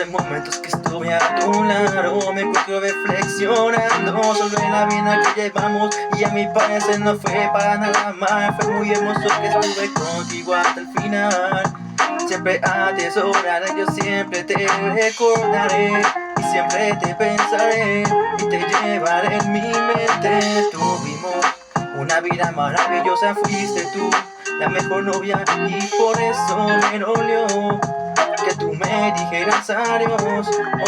de momentos que estuve a tu lado, me encuentro reflexionando sobre la vida que llevamos, y a mi parecer no fue para nada mal. Fue muy hermoso que estuve contigo hasta el final. Siempre atesoraré, yo siempre te recordaré y siempre te pensaré y te llevaré en mi mente. Tuvimos una vida maravillosa, fuiste tú la mejor novia, y por eso me dolió que tú me dijeras adiós.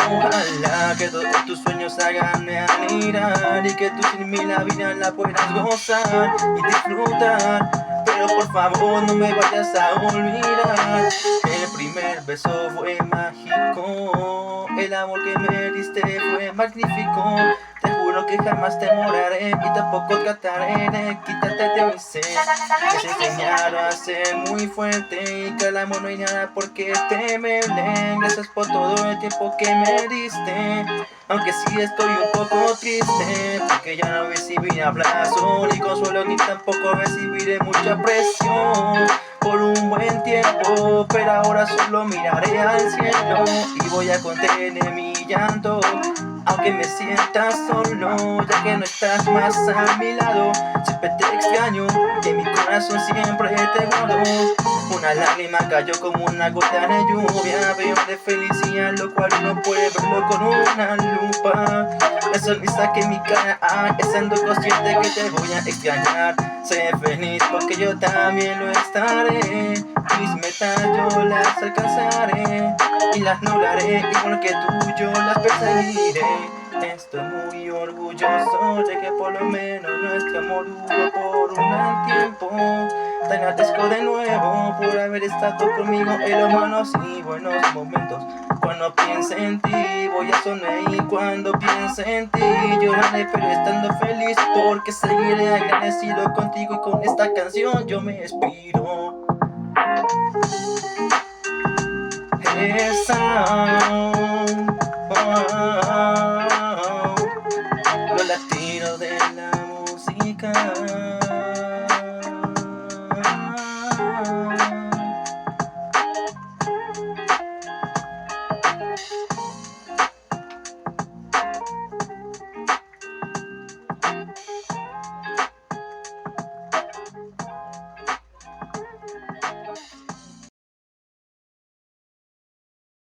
Ojalá que todos tus sueños se hagan realidad y que tú sin mí la vida la puedas gozar y disfrutar. Pero por favor no me vayas a olvidar. El primer beso fue mágico, el amor que me diste fue magnífico. Te juro que jamás te moraré y tampoco trataré de quitarte de mi ser. Me enseñaron a ser muy fuerte y que el amor no hay nada por qué temerle. Gracias por todo el tiempo que me diste, aunque sí estoy un poco triste, porque ya no recibí abrazo ni consuelo, ni tampoco recibiré mucha presión por un buen tiempo. Pero ahora solo miraré al cielo y voy a contener mi llanto, aunque me sientas solo, ya que no estás más a mi lado. Siempre te extraño y en mi corazón siempre te guardo. Una lágrima cayó como una gota de lluvia, veo de felicidad, lo cual no puede verlo con una lupa. La sonrisa que en mi cara hay, estando consciente que te voy a extrañar. Sé feliz porque yo también lo estaré. Mis metas yo las alcanzaré y las lograré, igual que tú yo las perseguiré. Estoy muy orgulloso de que por lo menos nuestro amor duró por un tiempo. Te agradezco de nuevo por haber estado conmigo en los malos y buenos momentos. Cuando piense en ti voy a sonreír, cuando piense en ti lloraré, pero estando feliz porque seguiré agradecido contigo, y con esta canción yo me despido. Los latinos de la música.